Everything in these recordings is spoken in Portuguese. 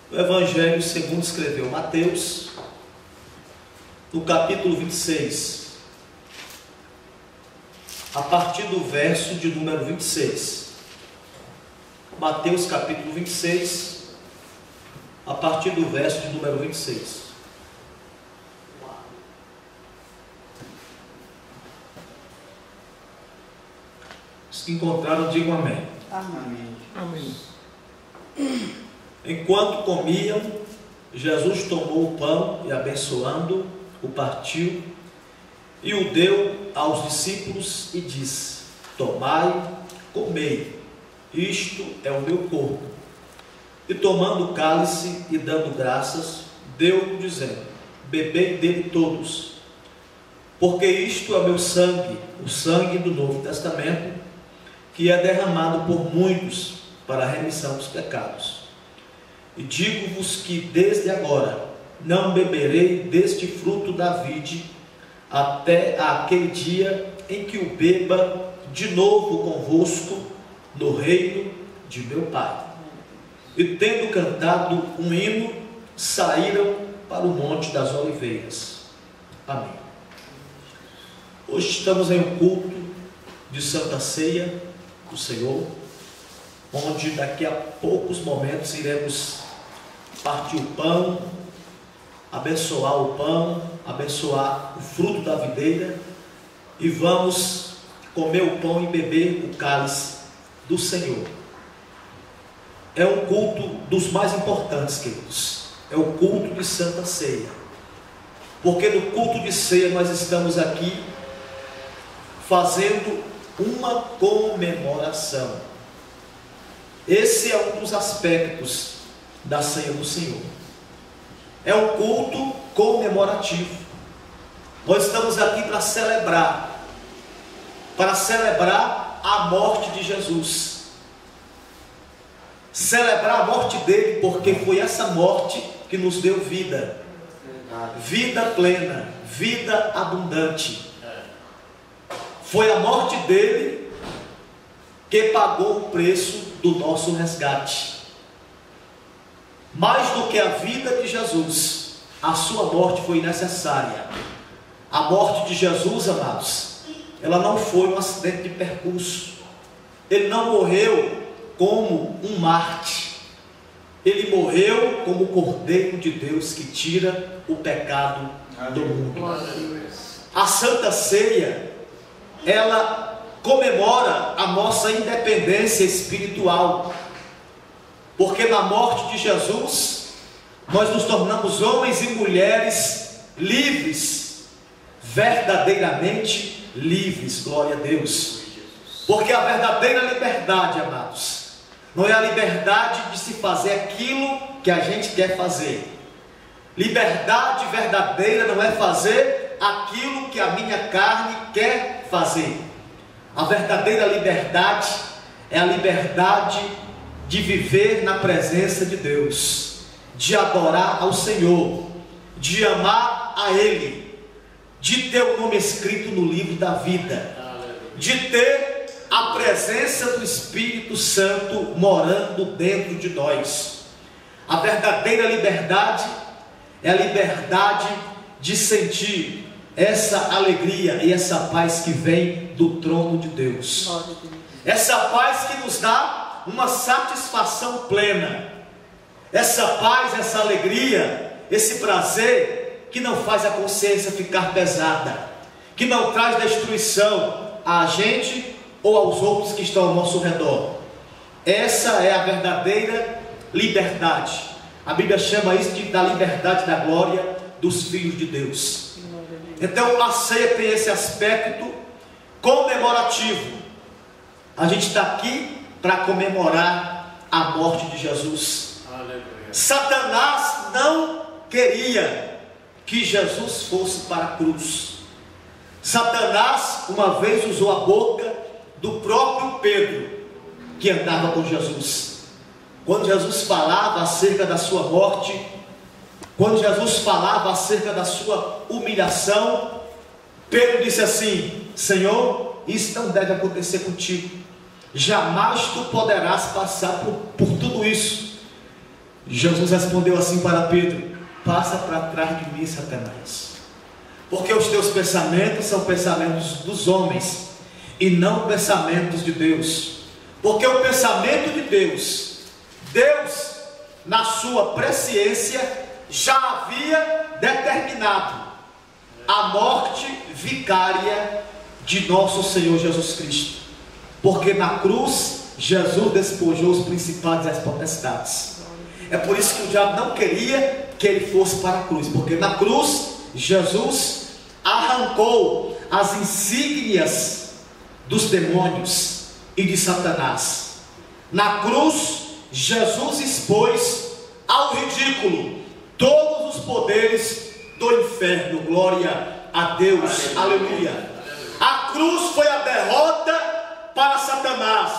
O Evangelho segundo escreveu Mateus, no capítulo 26, a partir do verso de número 26. Mateus capítulo 26, a partir do verso de número 26. Os que encontraram, digam amém. Amém. Amém. Enquanto comiam, Jesus tomou o pão e, abençoando, o partiu e o deu aos discípulos e disse: tomai, comei, isto é o meu corpo. E tomando o cálice e dando graças, deu, dizendo: bebei dele todos, porque isto é o meu sangue, o sangue do Novo Testamento, que é derramado por muitos para a remissão dos pecados. E digo-vos que desde agora não beberei deste fruto da vide, até aquele dia em que o beba de novo convosco no reino de meu Pai. E tendo cantado um hino, saíram para o Monte das Oliveiras. Amém. Hoje estamos em um culto de Santa Ceia do Senhor, onde daqui a poucos momentos iremos partir o pão, abençoar o pão, abençoar o fruto da videira, e vamos comer o pão e beber o cálice do Senhor. É um culto dos mais importantes, queridos. É o culto de Santa Ceia, porque no culto de ceia nós estamos aqui fazendo uma comemoração. Esse é um dos aspectos da ceia do Senhor. É um culto comemorativo. Nós estamos aqui para celebrar a morte de Jesus. Celebrar a morte dele, porque foi essa morte que nos deu vida. Vida plena, vida abundante. Foi a morte dele que pagou o preço do nosso resgate. Mais do que a vida de Jesus, a sua morte foi necessária. A morte de Jesus, amados, ela não foi um acidente de percurso. Ele não morreu como um Marte. Ele morreu como o Cordeiro de Deus que tira o pecado do mundo. A Santa Ceia, ela comemora a nossa independência espiritual, porque na morte de Jesus nós nos tornamos homens e mulheres livres, verdadeiramente livres, glória a Deus. Porque a verdadeira liberdade, amados, não é a liberdade de se fazer aquilo que a gente quer fazer. Liberdade verdadeira não é fazer aquilo que a minha carne quer fazer. A verdadeira liberdade é a liberdade de viver na presença de Deus, de adorar ao Senhor, de amar a Ele, de ter o nome escrito no livro da vida, de ter a presença do Espírito Santo morando dentro de nós. A verdadeira liberdade é a liberdade de sentir essa alegria e essa paz que vem do trono de Deus. Essa paz que nos dá uma satisfação plena. Essa paz, essa alegria, esse prazer que não faz a consciência ficar pesada, que não traz destruição a gente ou aos outros que estão ao nosso redor. Essa é a verdadeira liberdade. A Bíblia chama isso da liberdade da glória dos filhos de Deus. Então a ceia tem esse aspecto comemorativo. A gente está aqui para comemorar a morte de Jesus. Aleluia. Satanás não queria que Jesus fosse para a cruz. Satanás uma vez usou a boca do próprio Pedro, que andava com Jesus. Quando Jesus falava acerca da sua morte, quando Jesus falava acerca da sua humilhação, Pedro disse assim: Senhor, isso não deve acontecer contigo. Jamais tu poderás passar por tudo isso. Jesus respondeu assim para Pedro: passa para trás de mim, Satanás, porque os teus pensamentos são pensamentos dos homens e não pensamentos de Deus. Porque o pensamento de Deus, na sua presciência, já havia determinado a morte vicária de nosso Senhor Jesus Cristo. Porque na cruz Jesus despojou os principados e as potestades. É por isso que o diabo não queria que ele fosse para a cruz, porque na cruz Jesus arrancou as insígnias dos demônios e de Satanás. Na cruz Jesus expôs ao ridículo todos os poderes do inferno. Glória a Deus, aleluia. A cruz foi a derrota para Satanás.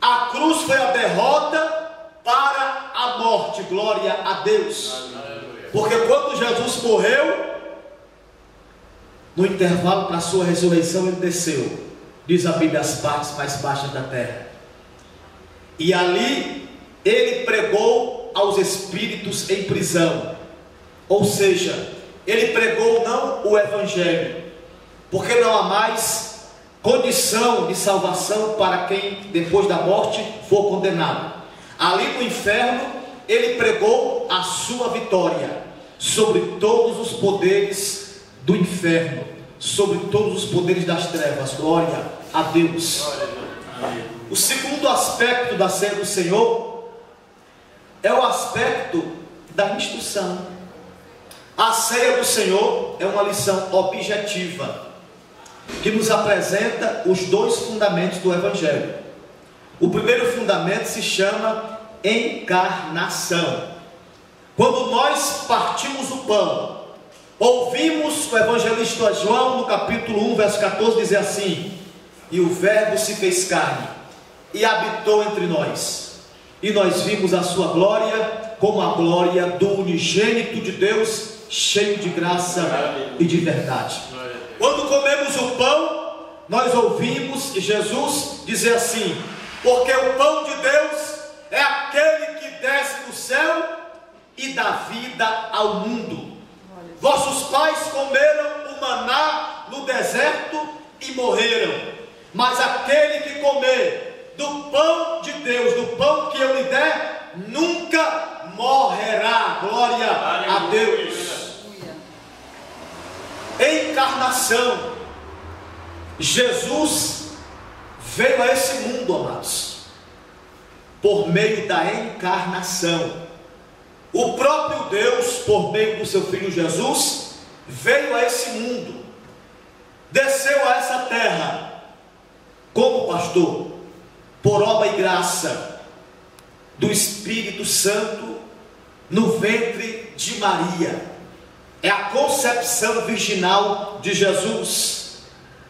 A cruz foi a derrota para a morte. Glória a Deus. Porque quando Jesus morreu, no intervalo para a sua ressurreição, ele desceu, diz a Bíblia, as partes mais baixas da terra. E ali ele pregou aos espíritos em prisão. Ou seja, ele pregou não o evangelho, porque não há mais condição de salvação para quem depois da morte for condenado. Ali no inferno ele pregou a sua vitória sobre todos os poderes do inferno, sobre todos os poderes das trevas. Glória a Deus. O segundo aspecto da ceia do Senhor é o aspecto da instrução. A ceia do Senhor é uma lição objetiva que nos apresenta os dois fundamentos do Evangelho. O primeiro fundamento se chama encarnação. Quando nós partimos o pão, ouvimos o evangelista João no capítulo 1, verso 14, dizer assim: e o verbo se fez carne e habitou entre nós, e nós vimos a sua glória como a glória do unigênito de Deus, cheio de graça e de verdade. Quando comemos o pão, nós ouvimos Jesus dizer assim: porque o pão de Deus é aquele que desce do céu e dá vida ao mundo. Vossos pais comeram o maná no deserto e morreram, mas aquele que comer do pão de Deus, do pão que eu lhe der, nunca morrerá. Glória a Deus. Encarnação. Jesus veio a esse mundo, amados, por meio da encarnação. O próprio Deus, por meio do seu Filho Jesus, veio a esse mundo, desceu a essa terra, como pastor, por obra e graça do Espírito Santo, no ventre de Maria. É a concepção virginal de Jesus.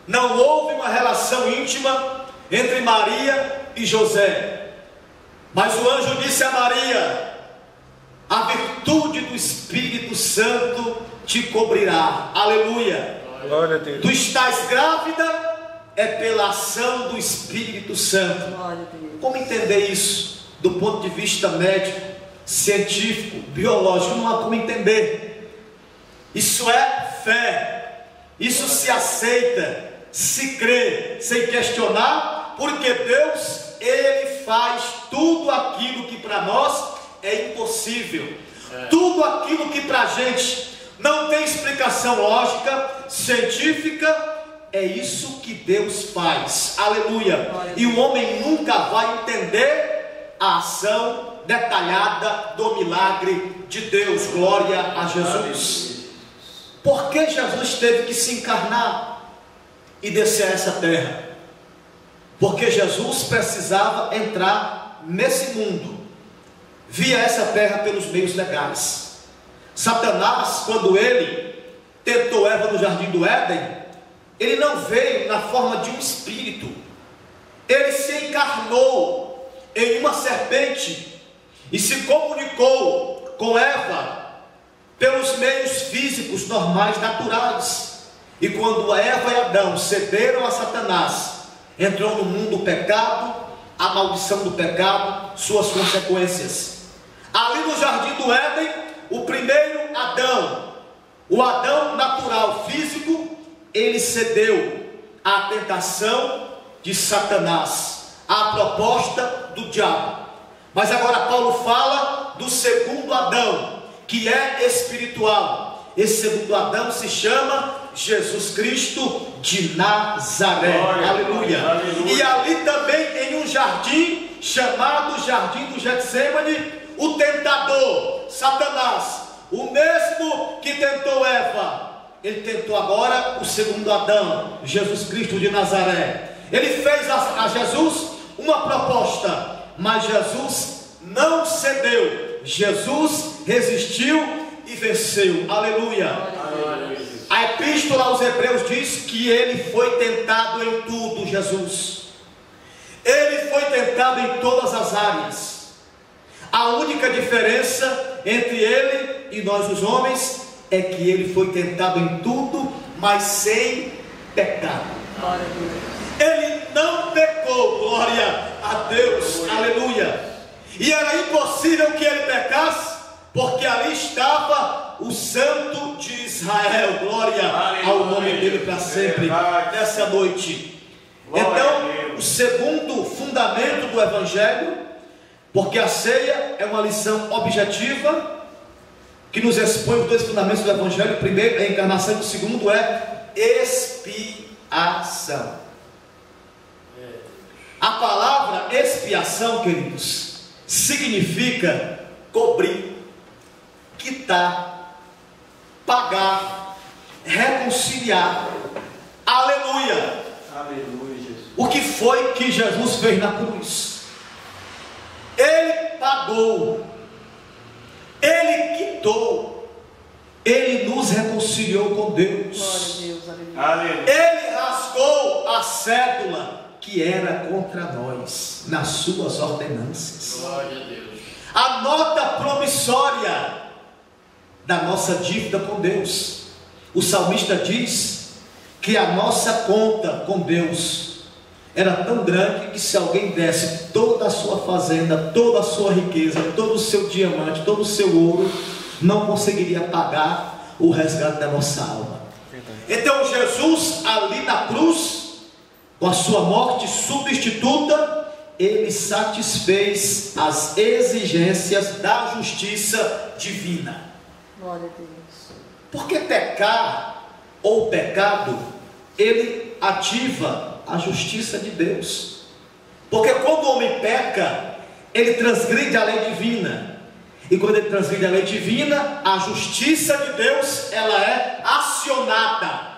Não houve uma relação íntima entre Maria e José, mas o anjo disse a Maria: a virtude do Espírito Santo te cobrirá. Aleluia. Glória a Deus. Tu estás grávida, é pela ação do Espírito Santo. Glória a Deus. Como entender isso do ponto de vista médico, científico, biológico? Não há como entender. Isso é fé. Isso se aceita, se crê, sem questionar, porque Deus, Ele faz tudo aquilo que para nós é impossível. Tudo aquilo que para a gente não tem explicação lógica, científica, é isso que Deus faz. Aleluia. E o homem nunca vai entender a ação detalhada do milagre de Deus. Glória a Jesus. Por que Jesus teve que se encarnar e descer a essa terra? Porque Jesus precisava entrar nesse mundo via essa terra pelos meios legais. Satanás, quando ele tentou Eva no jardim do Éden, ele não veio na forma de um espírito. Ele se encarnou em uma serpente e se comunicou com Eva pelos meios físicos normais, naturais. E quando Eva e Adão cederam a Satanás, entrou no mundo o pecado, a maldição do pecado, suas consequências. Ali no jardim do Éden, o primeiro Adão, o Adão natural, físico, ele cedeu à tentação de Satanás, à proposta do diabo. Mas agora Paulo fala do segundo Adão, que é espiritual. Esse segundo Adão se chama Jesus Cristo de Nazaré. Aleluia. Aleluia. E ali também em um jardim chamado Jardim do Getsêmani, o tentador, Satanás, o mesmo que tentou Eva, ele tentou agora o segundo Adão, Jesus Cristo de Nazaré. Ele fez a Jesus uma proposta, mas Jesus não cedeu. Jesus resistiu e venceu. Aleluia. Aleluia. A epístola aos Hebreus diz que ele foi tentado em tudo, Jesus. Ele foi tentado em todas as áreas. A única diferença entre ele e nós os homens é que ele foi tentado em tudo, mas sem pecado. Ele não pecou, glória a Deus, aleluia. E era impossível que ele pecasse, porque ali estava o Santo de Israel. Glória ao nome dele para sempre, nessa noite. Então, o segundo fundamento do Evangelho, porque a ceia é uma lição objetiva, que nos expõe os dois fundamentos do Evangelho. O primeiro é a encarnação, o segundo é expiação. A palavra expiação, queridos, significa cobrir, quitar, pagar, reconciliar. Aleluia. Aleluia, Jesus. O que foi que Jesus fez na cruz? Ele pagou, ele quitou, ele nos reconciliou com Deus. Glória a Deus, aleluia. Ele rasgou a cédula que era contra nós nas suas ordenanças. Glória a Deus. A nota promissória da nossa dívida com Deus. O salmista diz que a nossa conta com Deus era tão grande que se alguém desse toda a sua fazenda, toda a sua riqueza, todo o seu diamante, todo o seu ouro, não conseguiria pagar o resgate da nossa alma. Então Jesus ali na cruz, com a sua morte substituta, ele satisfez as exigências da justiça divina. Glória a Deus. Porque pecar ou pecado, ele ativa a justiça de Deus. Porque quando o homem peca, ele transgride a lei divina. E quando ele transgride a lei divina, a justiça de Deus, ela é acionada.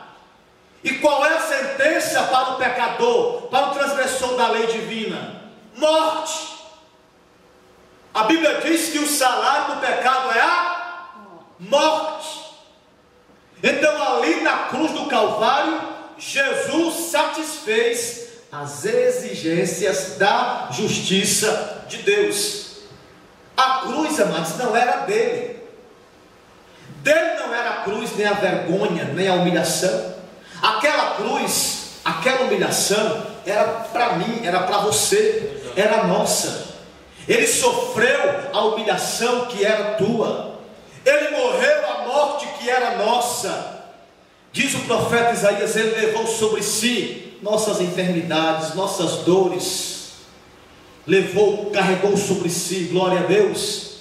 E qual é a sentença para o pecador, para o transgressor da lei divina? Morte. A Bíblia diz que o salário do pecado é a morte. Então ali na cruz do Calvário, Jesus satisfez as exigências da justiça de Deus. A cruz, amados, não era dele. Dele não era a cruz, nem a vergonha, nem a humilhação. Aquela cruz, aquela humilhação era para mim, era para você, era nossa. Ele sofreu a humilhação que era tua. Ele morreu a morte que era nossa. Diz o profeta Isaías, ele levou sobre si nossas enfermidades, nossas dores. Levou, carregou sobre si, glória a Deus.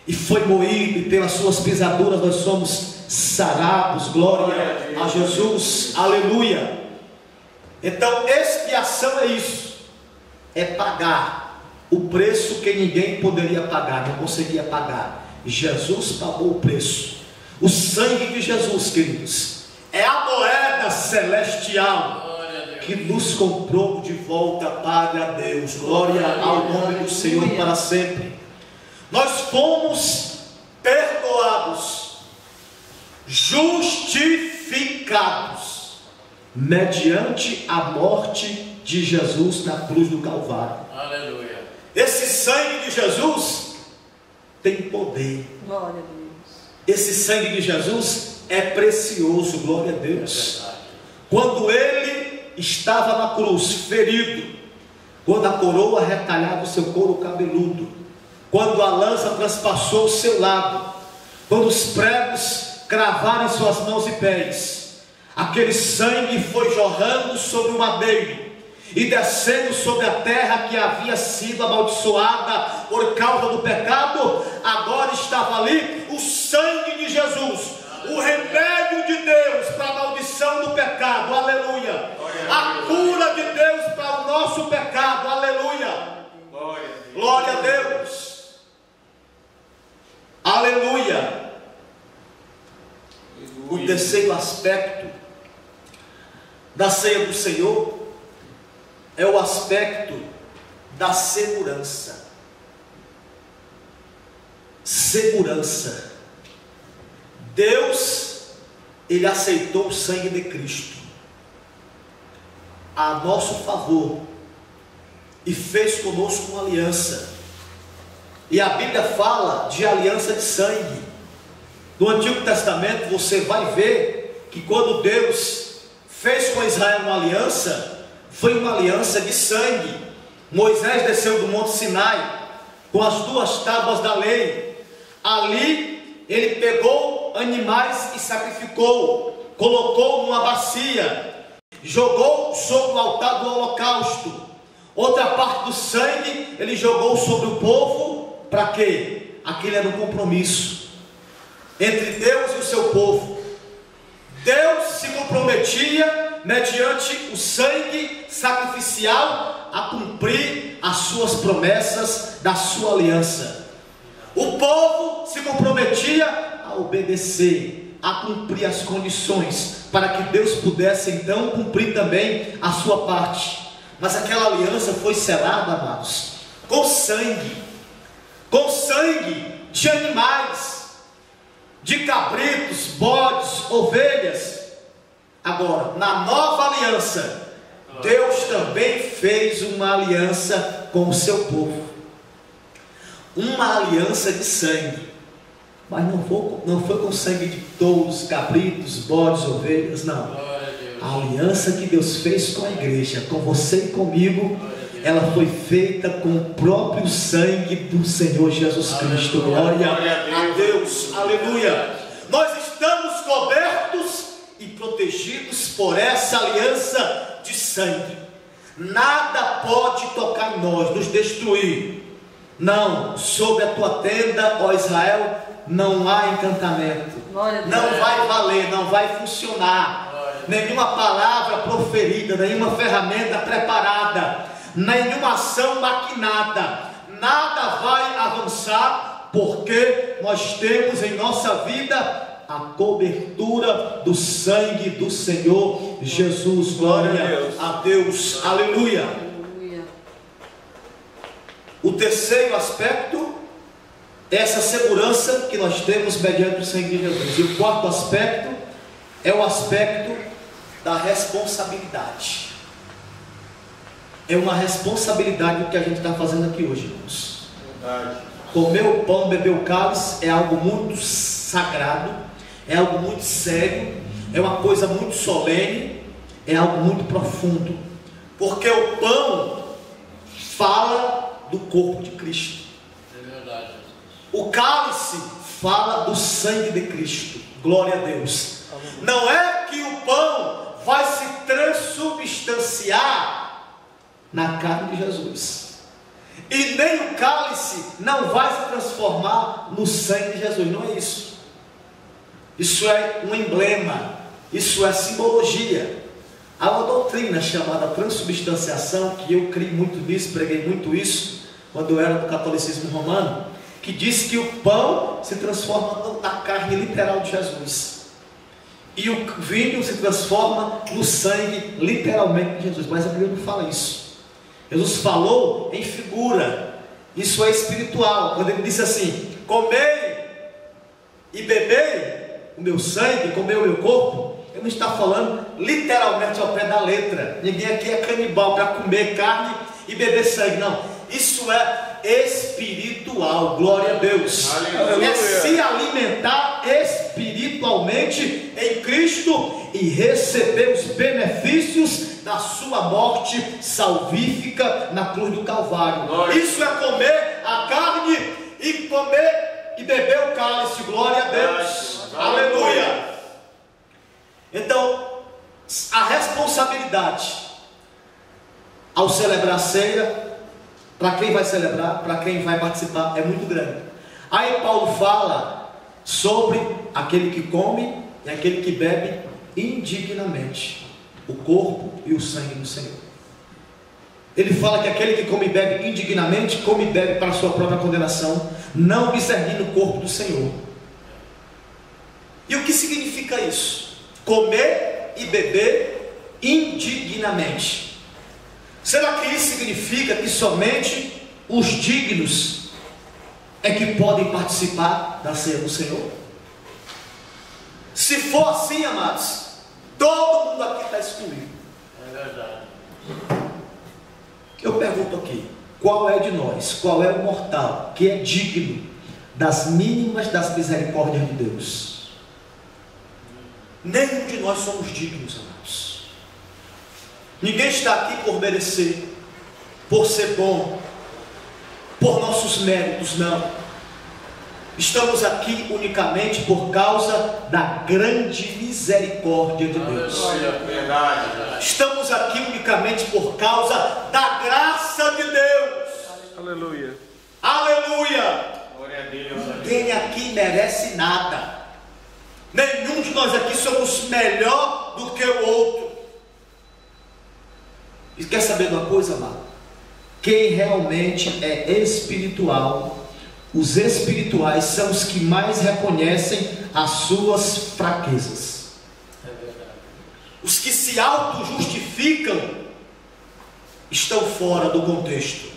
E foi moído, e pelas suas pisaduras nós somos sarados, glória a Jesus, aleluia. Então expiação é isso, é pagar o preço que ninguém poderia pagar, não conseguia pagar. Jesus pagou o preço. O sangue de Jesus, queridos, é a moeda celestial que nos comprou de volta para Deus. Glória ao nome do Senhor para sempre. Nós fomos perdoados, justificados mediante a morte de Jesus na cruz do Calvário. Aleluia. Esse sangue de Jesus tem poder. Glória a Deus. Esse sangue de Jesus é precioso, glória a Deus. Quando ele estava na cruz, ferido, quando a coroa retalhava o seu couro cabeludo, quando a lança transpassou o seu lado, quando os pregos cravaram em suas mãos e pés, aquele sangue foi jorrando sobre o madeiro e descendo sobre a terra que havia sido amaldiçoada por causa do pecado. Agora estava ali o sangue de Jesus, o remédio de Deus para a maldição do pecado, aleluia, a cura de Deus para o nosso pecado, aleluia, glória a Deus, aleluia. O terceiro aspecto da ceia do Senhor é o aspecto da segurança. Segurança. Deus, Ele aceitou o sangue de Cristo a nosso favor e fez conosco uma aliança. E a Bíblia fala de aliança de sangue. No Antigo Testamento você vai ver que quando Deus fez com Israel uma aliança, foi uma aliança de sangue. Moisés desceu do Monte Sinai com as 2 tábuas da lei. Ali ele pegou animais e sacrificou, colocou numa bacia, jogou sobre o altar do holocausto. Outra parte do sangue ele jogou sobre o povo. Para quê? Aquele era um compromisso entre Deus e o seu povo. Deus se comprometia mediante o sangue sacrificial a cumprir as suas promessas da sua aliança. O povo se comprometia a obedecer, a cumprir as condições, para que Deus pudesse então cumprir também a sua parte. Mas aquela aliança foi selada, amados, com sangue de animais, de cabritos, bodes, ovelhas. Agora, na nova aliança, Deus também fez uma aliança com o seu povo, uma aliança de sangue, mas não foi com sangue de touros, cabritos, bodes, ovelhas, não. A aliança que Deus fez com a igreja, com você e comigo, ela foi feita com o próprio sangue do Senhor Jesus Cristo. Glória a Deus, aleluia. Nós estamos cobertos e protegidos por essa aliança de sangue. Nada pode tocar em nós, nos destruir. Não, sobre a tua tenda, ó Israel, não há encantamento. Não vai valer, não vai funcionar. Nenhuma palavra proferida, nenhuma ferramenta preparada, nenhuma ação maquinada, nada vai avançar, porque nós temos em nossa vida a cobertura do sangue do Senhor Jesus. Glória a Deus, aleluia. O terceiro aspecto é essa segurança que nós temos mediante o sangue de Jesus. E o quarto aspecto é o aspecto da responsabilidade. É uma responsabilidade o que a gente está fazendo aqui hoje, irmãos. Comer o pão, beber o cálice é algo muito sagrado, é algo muito sério, é uma coisa muito solene, é algo muito profundo, porque o pão fala do corpo de Cristo. É verdade. O cálice fala do sangue de Cristo. Glória a Deus. Não é que o pão vai se transubstanciar na carne de Jesus, e nem o cálice não vai se transformar no sangue de Jesus. Não é isso. Isso é um emblema, isso é simbologia. Há uma doutrina chamada transubstanciação, que eu criei muito nisso, preguei muito isso quando eu era do catolicismo romano, que diz que o pão se transforma na carne literal de Jesus, e o vinho se transforma no sangue literalmente de Jesus. Mas a Bíblia não fala isso. Jesus falou em figura. Isso é espiritual. Quando ele disse assim: comei e bebei o meu sangue, comei o meu corpo, ele não está falando literalmente ao pé da letra. Ninguém aqui é canibal para comer carne e beber sangue, não. Isso é espiritual. Glória a Deus. Aleluia. É se alimentar espiritualmente em Cristo e receber os benefícios da sua morte salvífica na cruz do Calvário. Glória. Isso é comer a carne e comer e beber o cálice. Glória a Deus. Aleluia. Então, a responsabilidade ao celebrar a ceia, para quem vai celebrar, para quem vai participar, é muito grande. Aí Paulo fala sobre aquele que come e aquele que bebe indignamente o corpo e o sangue do Senhor. Ele fala que aquele que come e bebe indignamente, come e bebe para a sua própria condenação, não discernindo o corpo do Senhor. E o que significa isso? Comer e beber indignamente. Será que isso significa que somente os dignos é que podem participar da ceia do Senhor? Se for assim, amados, todo mundo aqui está excluído. É verdade. Eu pergunto aqui, qual é de nós, qual é o mortal que é digno das mínimas das misericórdias de Deus? Nenhum de nós somos dignos, amados. Ninguém está aqui por merecer, por ser bom, por nossos méritos, não. Estamos aqui unicamente por causa da grande misericórdia de Deus. Estamos aqui unicamente por causa da graça de Deus. Aleluia. Aleluia. Glória a Deus. Ninguém aqui merece nada. Nenhum de nós aqui somos melhor do que o outro. E quer saber de uma coisa, amado? Quem realmente é espiritual, os espirituais são os que mais reconhecem as suas fraquezas. É verdade. Os que se auto-justificam estão fora do contexto.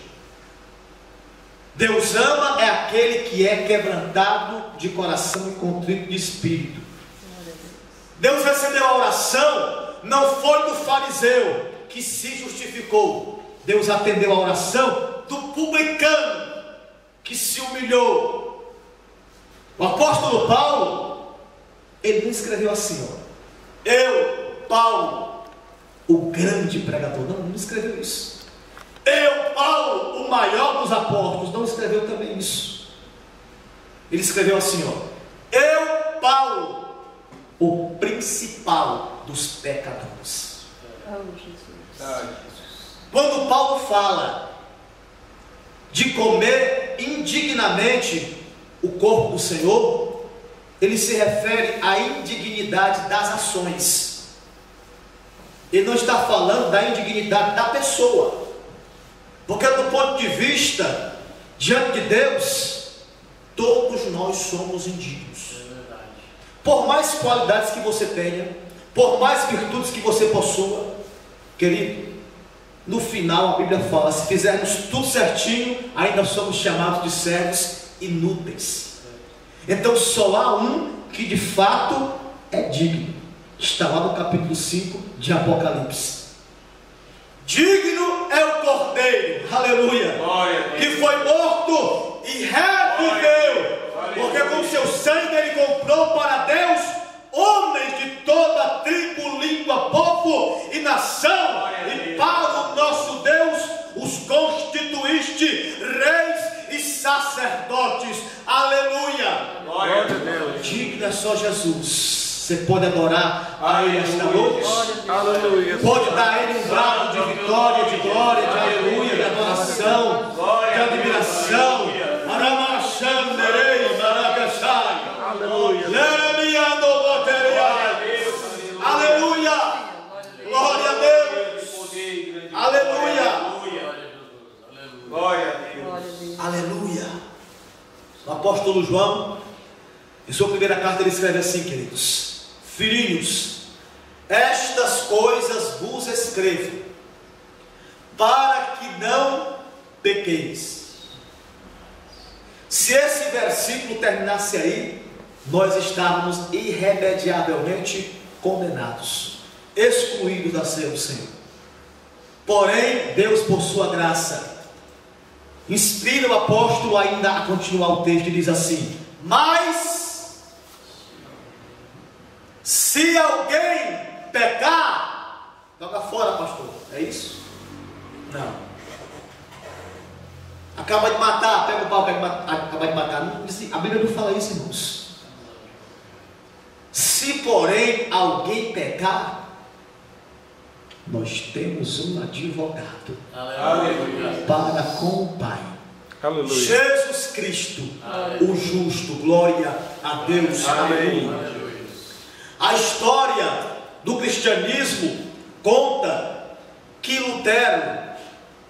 Deus ama é aquele que é quebrantado de coração e contrito de espírito. Deus recebeu a oração, não foi do fariseu que se justificou. Deus atendeu a oração do publicano que se humilhou. O apóstolo Paulo, ele não escreveu assim, ó, eu, Paulo, o grande pregador. Não escreveu isso. Eu, Paulo, o maior dos apóstolos. Não escreveu também isso. Ele escreveu assim, ó, eu, Paulo, o principal dos pecadores. Quando Paulo fala de comer indignamente o corpo do Senhor, ele se refere à indignidade das ações. Ele não está falando da indignidade da pessoa, porque do ponto de vista diante de Deus, todos nós somos indignos. Por mais qualidades que você tenha, por mais virtudes que você possua, querido, no final a Bíblia fala, se fizermos tudo certinho, ainda somos chamados de servos inúteis. Então só há um que de fato é digno. Está lá no capítulo 5 de Apocalipse. Digno é o Cordeiro, aleluia, que foi morto e reviveu, porque com seu sangue ele comprou para Deus homens de toda tribo, língua, povo e nação, e para o nosso Deus os constituíste reis e sacerdotes, aleluia. Glória a Deus. Digno é só Jesus. Você pode adorar a Ele esta noite, Aleluia. pode dar a Ele um brado de vitória, de glória, de aleluia, de adoração, de admiração. Aramachanderei, maracachai. Aleluia. Aleluia. Glória a Deus. Aleluia. Glória a Deus. Aleluia. O apóstolo João, em sua primeira carta, ele escreve assim, queridos: filhinhos, estas coisas vos escrevo, para que não pequeis. Se esse versículo terminasse aí, nós estávamos irremediavelmente condenados, excluídos da ceia do Senhor. Porém, Deus, por sua graça, inspira o apóstolo ainda a continuar o texto e diz assim: mas se alguém pecar, joga fora, pastor, é isso? Não. Acaba de matar, pega o pau, acaba de matar. Não, a Bíblia não fala isso, irmãos. Se porém alguém pecar, nós temos um advogado para com o Pai. Aleluia. Jesus Cristo, o justo. Glória a Deus. Aleluia. A história do cristianismo conta que Lutero,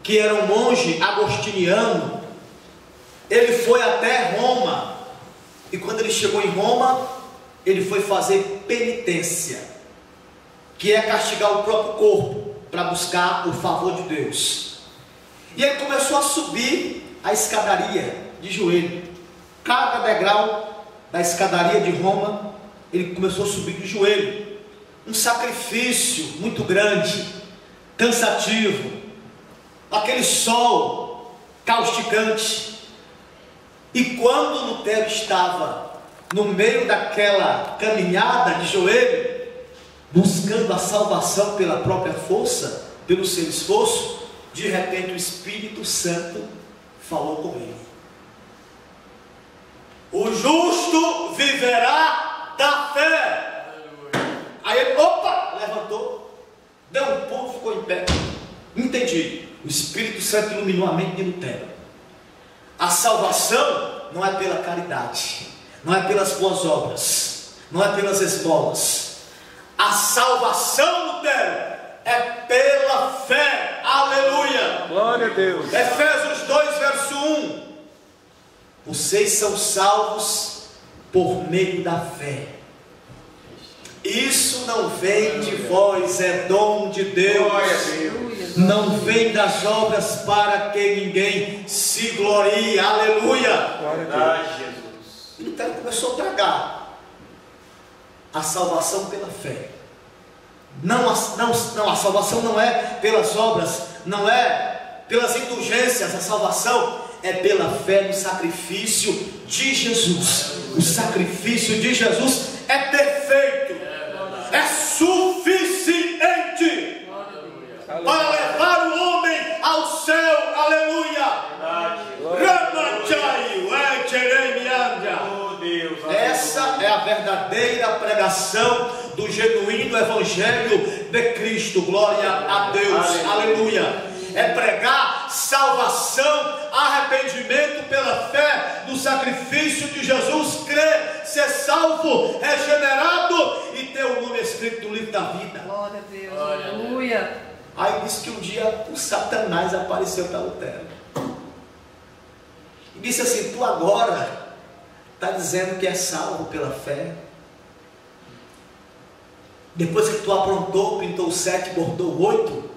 que era um monge agostiniano, ele foi até Roma, e quando ele chegou em Roma, ele foi fazer penitência, que é castigar o próprio corpo para buscar o favor de Deus. E ele começou a subir a escadaria de joelho. Cada degrau da escadaria de Roma, ele começou a subir de joelho. Um sacrifício muito grande, cansativo, aquele sol causticante. E quando Lutero estava no meio daquela caminhada de joelho, buscando a salvação pela própria força, pelo seu esforço, de repente o Espírito Santo falou com ele: o justo viverá da fé. Aí ele, opa, levantou, deu um pulo, ficou em pé. Entendi. O Espírito Santo iluminou a mente de Lutero. A salvação não é pela caridade, não é pelas boas obras, não é pelas esmolas. A salvação, Lutero, é pela fé. Aleluia. Glória a Deus. Efésios 2, verso 1. Vocês são salvos por meio da fé. Isso não vem de vós, é dom de Deus. Não vem das obras para que ninguém se glorie. Aleluia. E Lutero começou a tragar a salvação pela fé. Não, a salvação não é pelas obras, não é pelas indulgências. A salvação é pela fé no sacrifício de Jesus. O sacrifício de Jesus é perfeito, é suficiente para levar o homem ao céu. Aleluia. Essa é a verdadeira pregação do genuíno evangelho de Cristo. Glória a Deus. Aleluia. É pregar salvação, arrependimento pela fé no sacrifício de Jesus, crer, ser salvo, regenerado e ter o nome escrito no livro da vida. Glória a Deus. Aleluia. Aí disse que um dia o Satanás apareceu para Lutero e disse assim: tu agora está dizendo que é salvo pela fé, depois que tu aprontou, pintou 7, bordou 8,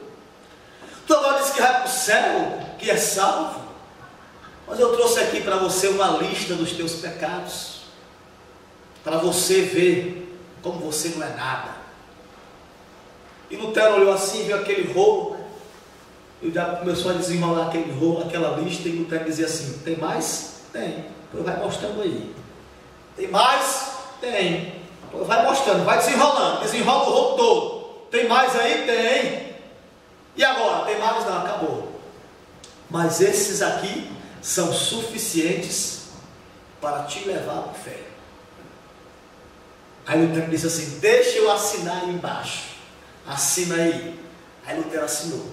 tu agora diz que vai para o céu, que é salvo. Mas eu trouxe aqui para você uma lista dos teus pecados, para você ver como você não é nada. E Lutero olhou assim, viu aquele rolo, e já começou a desenrolar aquele rolo, aquela lista, e Lutero dizia assim: tem mais? Tem. Depois vai mostrando aí. Tem mais? Tem. Depois vai mostrando, vai desenrolando, desenrola o rolo todo. Tem mais aí? Tem. E agora? Tem mais? Não, acabou. Mas esses aqui são suficientes para te levar à fé. Aí Lutero disse assim: deixa eu assinar aí embaixo. Assina aí. Aí Lutero assinou.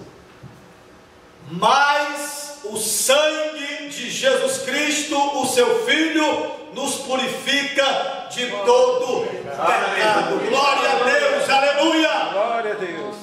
Mas o sangue de Jesus Cristo, o seu Filho, nos purifica de todo pecado. Glória a Deus. Aleluia. Glória a Deus.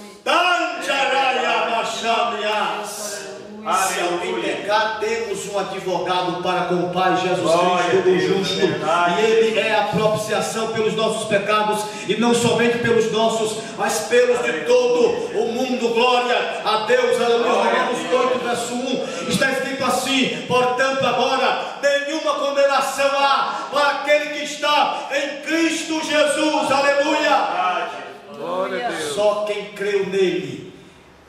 Se alguém pecar, temos um advogado para com o Pai, Jesus Cristo, o justo, e Ele é a propiciação pelos nossos pecados, e não somente pelos nossos, mas pelos de todo o mundo. Glória a Deus. Aleluia. Romanos 8, verso 1, está escrito assim: portanto agora nenhuma condenação há para aquele que está em Cristo Jesus. Aleluia. Glória a Deus. Só quem creu nele,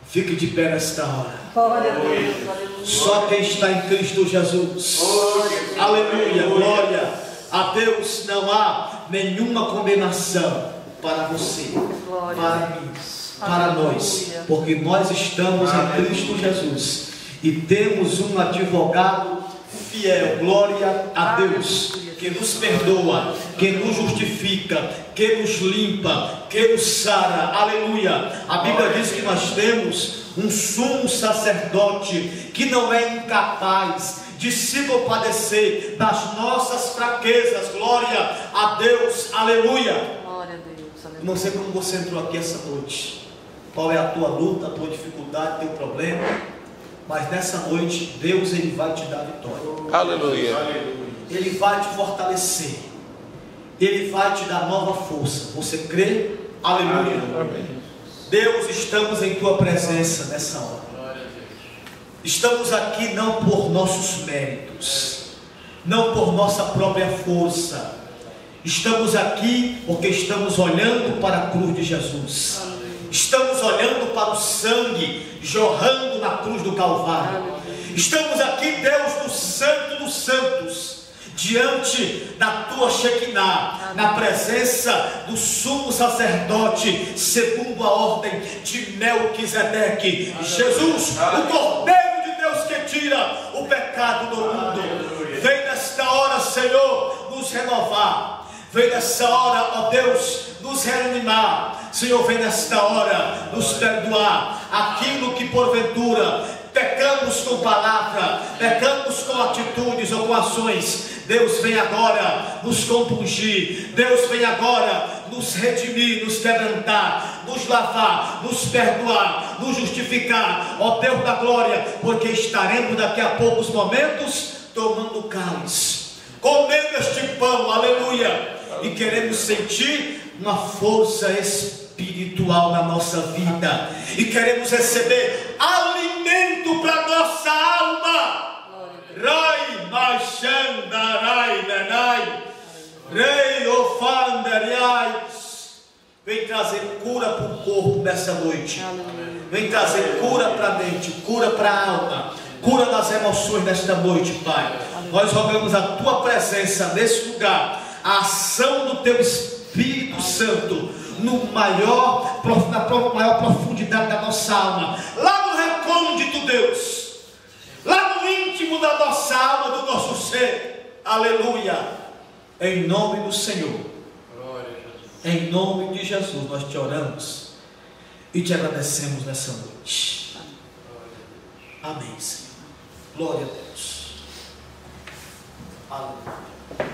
fique de pé nesta hora. Glória a Deus. Só quem está em Cristo Jesus. Aleluia. Glória a Deus. Não há nenhuma condenação para você, para mim, para nós, porque nós estamos em Cristo Jesus. e temos um advogado fiel, glória a Deus, que nos perdoa, que nos justifica, que nos limpa, que nos sara, aleluia. A Bíblia diz que nós temos um sumo sacerdote que não é incapaz de se compadecer das nossas fraquezas, glória a Deus, aleluia. Glória a Deus, aleluia. Não sei como você entrou aqui essa noite, qual é a tua luta, a tua dificuldade, teu problema, mas nessa noite Deus, Ele vai te dar vitória. Aleluia. Ele vai te fortalecer, Ele vai te dar nova força. Você crê? Aleluia. Amém. Deus, estamos em tua presença nessa hora. Estamos aqui não por nossos méritos, não por nossa própria força. Estamos aqui porque estamos olhando para a cruz de Jesus. Estamos olhando para o sangue jorrando na cruz do Calvário. Estamos aqui, Deus, no Santo dos Santos, diante da tua Shekinah, na presença do sumo sacerdote, segundo a ordem de Melquisedeque. Jesus, o Cordeiro de Deus que tira o pecado do mundo. Vem nesta hora, Senhor, nos renovar. Vem nessa hora, ó Deus, nos reanimar. Senhor, vem nesta hora nos perdoar aquilo que porventura pecamos com palavra, pecamos com atitudes ou com ações. Deus, vem agora nos compungir. Deus, vem agora nos redimir, nos quebrantar, nos lavar, nos perdoar, nos justificar, ó Deus da glória, porque estaremos daqui a poucos momentos tomando o cálice, comendo este pão, aleluia, e queremos sentir uma força espiritual na nossa vida, e queremos receber alimento para nossa alma. Rai Machandarai Nenai Rei Ofandariai. Vem trazer cura para o corpo nessa noite. Vem trazer cura para a mente, cura para a alma, cura das emoções nesta noite, Pai. Nós rogamos a tua presença nesse lugar, a ação do teu Espírito Santo na maior profundidade da nossa alma, lá no recôndito, Deus, lá no íntimo da nossa alma, do nosso ser, aleluia, em nome do Senhor, em nome de Jesus, nós te oramos e te agradecemos nessa noite. Amém, Senhor. Glória a Deus. Aleluia.